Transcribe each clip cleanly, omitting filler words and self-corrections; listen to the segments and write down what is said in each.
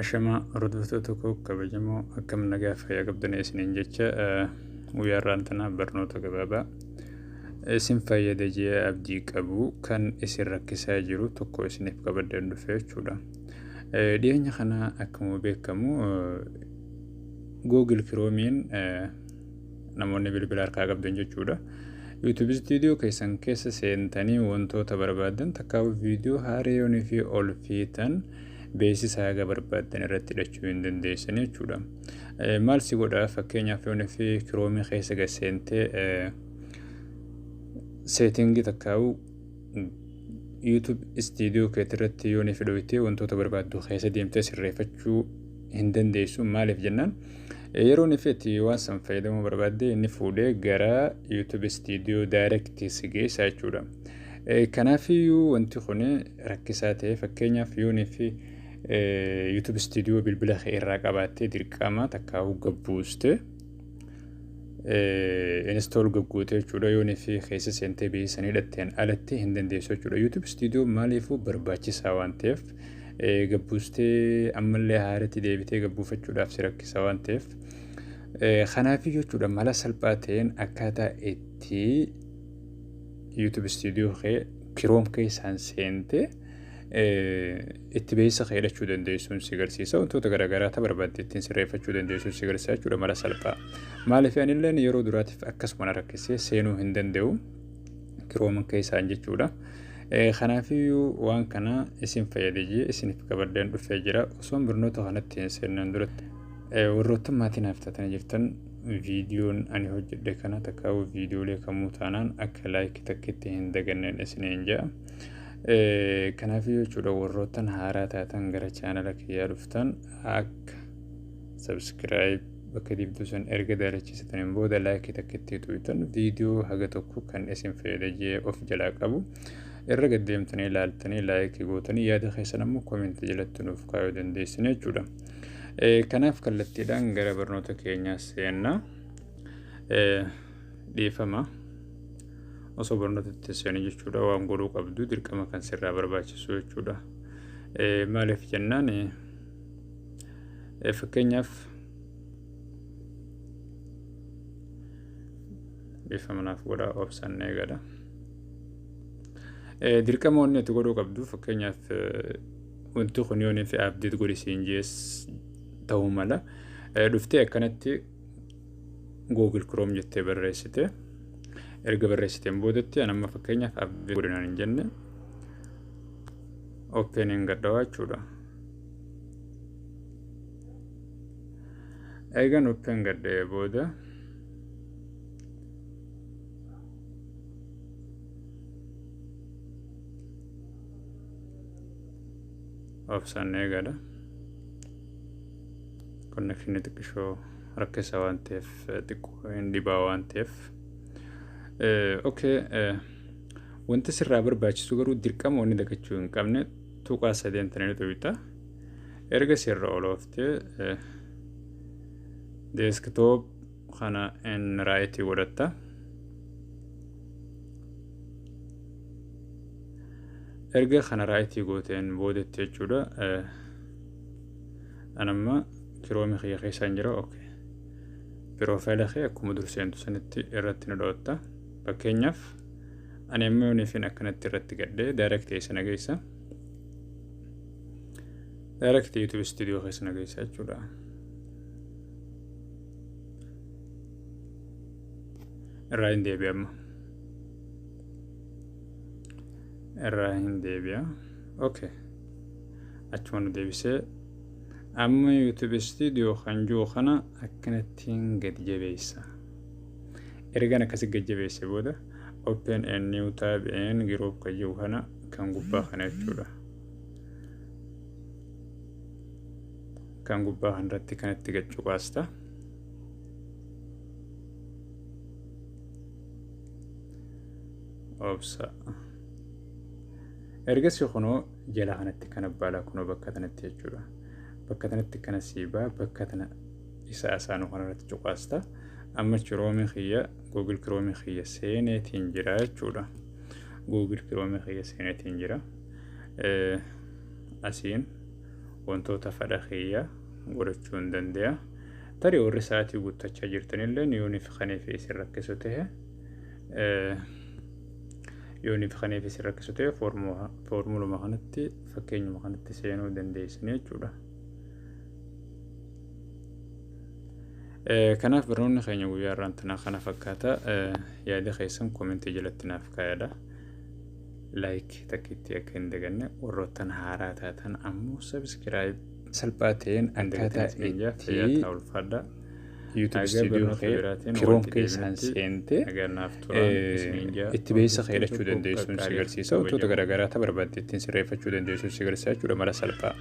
Ashama rodofto tokko kabajamoo akkam nagaa fayyaa qabdan isiniin jecha guyyaarraan tana barnoota gabaabaa isin fayyada jee abdii qabu kan isin rakkisaa jiru tokko isiniif qabaddan dhufee jechuudha. Dhiyeenya kana akkuma beekamu Google Chromein namoonni bilbila harkaa qabdan jechuudha. YouTube studio keessan keessa seentanii wantoota barbaadan takkaa'u viidiyoo haaree fi ol fiitan beeksisaa haga barbaadan irratti hidhachuu hin dandeessan jechuudha. Maal si godhaa fakkeenyaaf yoo fi Chrome keessa gaseentee setting takkaa'u YouTube studio keetirratti yoo fi dhooytee wantoota barbaaddu keessa deemtee sirreeffachuu hin dandeessu. Maaliif jennaan yeroo nifetti waan san fayyadamuu barbaadde inni fuudhee gara YouTube studio direct si geessa jechuudha. Kanaafiyyuu wanti kun rakkisaa ta'e fakkeenyaaf yoo fi YouTube studio bilbila irraa qabaattee dirqama takkaa'u gabbuuste install gaggootee jechuudha. Yoo fi keessa seentee beeksisanii hidhatteen alatti hin dandeessu jechuudha. YouTube studio maaliifuu barbaachisaa waan ta'eef gabbuustee ammallee haaratti deebitee gabbuufachuudhaaf si rakkisaa waan ta'eef kanaafiyyuu jechuudha mala salphaa ta'een akkaataa itti YouTube studio Chrome keessaan seentee itti beeksisa hidhachuu dandeessuun si agarsiisa. Wantoota garaagaraa ta'uu barbaadde ittiin sirreeffachuu dandeessuun si agarsiisa jechuudha mala salphaa. Maaliif anillee yeroo duraatiif akkasuma rakkisee seenuu hin danda'u Chrome keessaan jechuudha. Kanaafiyyuu waan kana isin fayyadee isiniif qabaddan dhufee jira. Osoo barnoota kanatti hin seenan duratti warroota maatiin haftatanii jirtan viidiyoon ani hojjedhe kana takkaa'u viidiyoolee kamuu taanaan akka like takkitti hin daganneen isiniin jedha. Kanaafiyyuu jechuudha warroottan haaraa taatan gara chaanala kiyyaa dhuftan akka subscribe bakka dibduu sun erga daalachiisataniin booda like takkitti tuutan viidiyoo haga tokko kan isin fayyadee of jalaa qabu irra gaddeemtanii ilaaltanii like gootanii yaada keessan ammoo comment jalatti nuuf kaa'uu dandeessin jechuudha. Kanaaf kallattiidhaan gara barnoota keenyaa seenna. Dhiifama osoo barnootatti seenii jechuudha waan godhuu qabdu dirqama kan sirraa barbaachisu jechuudha. Maaliif jennaan fakkeenyaaf dhiifamanaaf godhaa obsannee gada. Dirqama wanni ati godhuu qabdu fakkeenyaaf wanti kun yoo fi update godhisiin jees ta'uu mala dhuftee akkanatti Google Chrome jettee barreessite erga barreessiteen boodatti anamma fakkeenyaaf update godhinaan hin jenne open hin gadhawaa jechuudha. Eegan open gadhee booda obsannee gada connection xiqqishoo rakkisa waan ta'eef xiqqoo hin dhibaa waan ta'eef wanti sirraa barbaachisu garuu dirqama wanni dagachuu hin qabne tuqaa sadeentanii tuqita erga sirra olooftee desktop kana in right godhatta. Erga kana right gooteen boodetti jechuudha anamma Chrome kiyya keessaan jira. Profile kee akkuma durseentu sanitti irratti nu dhoota. Fakkeenyaaf ani amma yoo fi akkanatti irratti gadhee direct keessa nageessa. Direct YouTube studio keessa nageessa jechuudha. Irraa hin deebi'amma. Irraa hin deebi'a. Achuma nu deebisee amma YouTube studio kan jiru kana akkanattiin gad jabeessa. Ergaan akkasii gad jabeesse booda open a new tab in group kan jiru kana kan gubbaa kana jechuudha. Kan gubbaa kanarratti kanatti gad cuqaasta. Obsa. Ergasii kunoo jala kanatti kana baala kunoo bakka kanatti jechuudha. Bakka kanatti kana siibaa bakka kana isa asaanuu kanarratti cuqaasta. Amma Chrome kiyya Google Chrome kiyya seeneetiin jira jechuudha. Google Chrome kiyya seeneetiin jira. Asiin wantoota fedha kiyya godhachuu hin danda'a. Tarii warri sa'aatii guuttachaa jirtanillee yooniif kaneef isin rakkisu ta'e yooniif kaneef isin rakkisu ta'e foormuluma kanatti fakkeenyuma kanatti seenuu dandeessanii jechuudha. Kanaaf barnoonni keenya guyyaa irraan tanaa kana fakkaata. Yaada keessan koomentii jalatti naaf kaa'adha. Like takkiitti akka hin daganne warroottan haaraa taatan ammoo subscribe salphaa ta'een akkaataa itti YouTube studio Chrome keessaan seente itti beessa fayyadachuu dandeessuun si agarsiisa. Wantoota garaagaraa ta'uu barbaadde ittiin sirreeffachuu dandeessuun si agarsiisa jechuudha mala salphaa.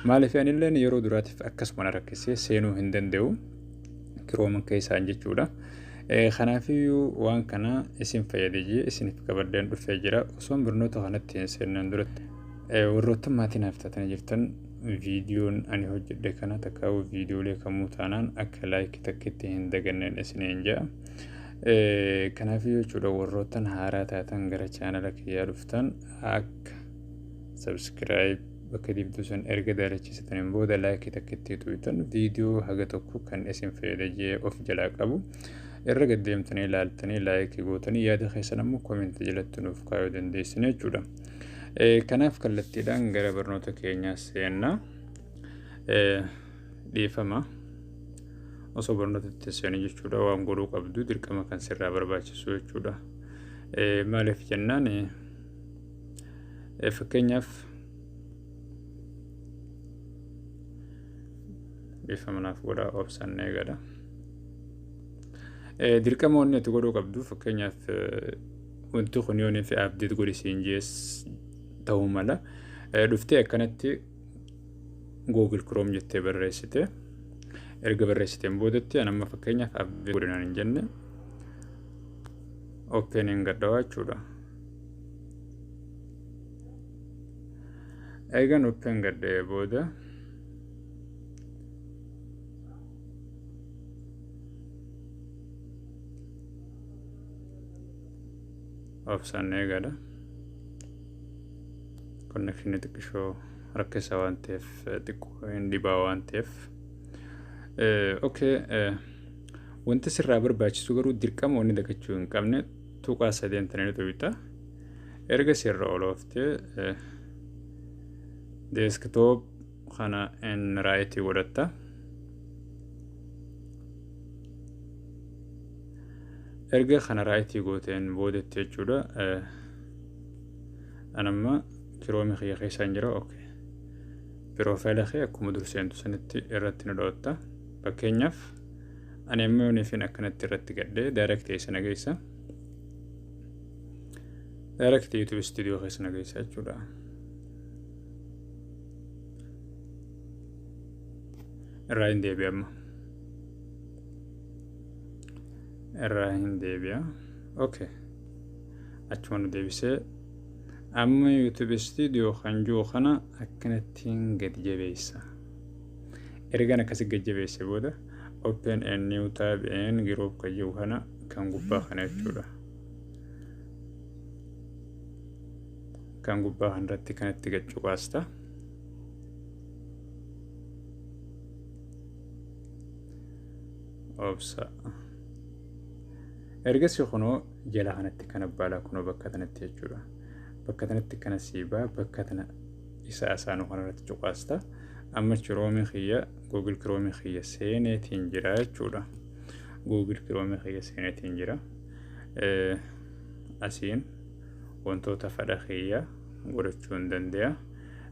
Maaliif anillee yeroo duraatiif akkasuma rakkisee seenuu hin danda'u Chrome keessaan jechuudha. Kanaafiyyuu waan kana isin fayyadee isiniif qabadeen dhufee jira. Osoo barnoota kanatti hin seenan duratti warroota maatiin haftatanii jirtan viidiyoon ani hojjedhe kana takkaa'u viidiyoolee kamuu taanaan akka like takkitti hin daganneen isiniin jedha. Kanaafiyyuu jechuudha warroottan haaraa taatan gara chaanala kiyyaa dhuftan akka subscribe bakka dibduu sun erga daalachiisataniin booda like takkitti tuutan viidiyoo haga tokko kan isin fayyadee of jalaa qabu. Irra gaddeemtanii ilaaltanii like gootanii yaada keessan ammoo koomentii jalatti nuuf kaa'uu dandeessanii jechuudha. Kanaaf kallattiidhaan gara barnoota keenyaa seenna. Dhiifama osoo barnoota itti seenii jechuudha waan godhuu qabdu dirqama kan sirraa barbaachisu jechuudha. Maaliif jennaan fakkeenyaaf dhiifama naaf godhaa obsannee gada. Dirqama wanni ati godhuu qabdu fakkeenyaaf wanti kun yoonii fi update godhisiin jees ta'uu mala. Dhuftee akkanatti Google Chrome jettee barreessite. Erga barreessiteen boodatti anamma fakkeenyaaf update godhinaan hin jenne open hin gadhawaa jechuudha. Eegan open gadhee booda option eegala. Connection xiqqishoo rakkisa waan ta'eef xiqqoo hin dhibaa waan ta'eef. Wanti sirraa barbaachisu garuu dirqama wanni dagachuu hin qabne tuqaa sadeen tananii tuqita. Erga sirra olooftee desktop kana in right godhatta. Erga kana right gooteen boodatti jechuudha. Anamma Chrome kiyya keessaan jira. Profile kee akkuma durseentu sanitti irratti nu dhoota. Fakkeenyaaf ani amma yooniifin akkanatti irratti gadhee direct keessa nageessa. Direct YouTube studio keessa nageessa jechuudha. Irraa hin deebi'a amma. Irraa hin deebi'a. Achuma nu deebisee amma YouTube studio kan jiru kana akkanattiin gad jabeessa. Ergaan akkasii gad jabeesse booda open a new tab and group kan jiru kana kan gubbaa kana jechuudha. Kan gubbaa kanarratti kanatti gad cuqaasta. Obsa. Ergasii kunoo jala kanatti kana baalaa kunoo bakka tanatti jechuudha. Bakka tanatti kana siibaa bakka tana isa asaanuu kanarratti cuqaasta. Amma Chrome kiyya Google Chrome kiyya seeneetiin jira jechuudha. Google Chrome kiyya seeneetiin jira. Asiin wantoota fedha kiyya godhachuu hin danda'a.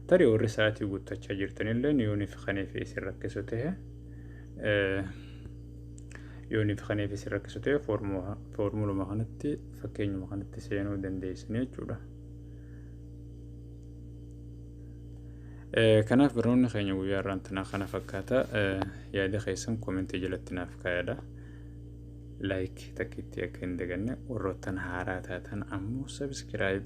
Tarii warri sa'aatii guuttachaa jirtanillee yooniif kaneef isin rakkisu ta'e yooniif kaneef isin rakkisu ta'e foormuluma kanatti fakkeenyuma kanatti seenuu dandeessanii jechuudha. Kanaaf barnoonni keenya guyyaa irraan tanaa kana fakkaata. Yaada keessan koomentii jalatti naaf kaa'adha. Like takkiitti akka hin daganne warroottan haaraa taatan ammoo subscribe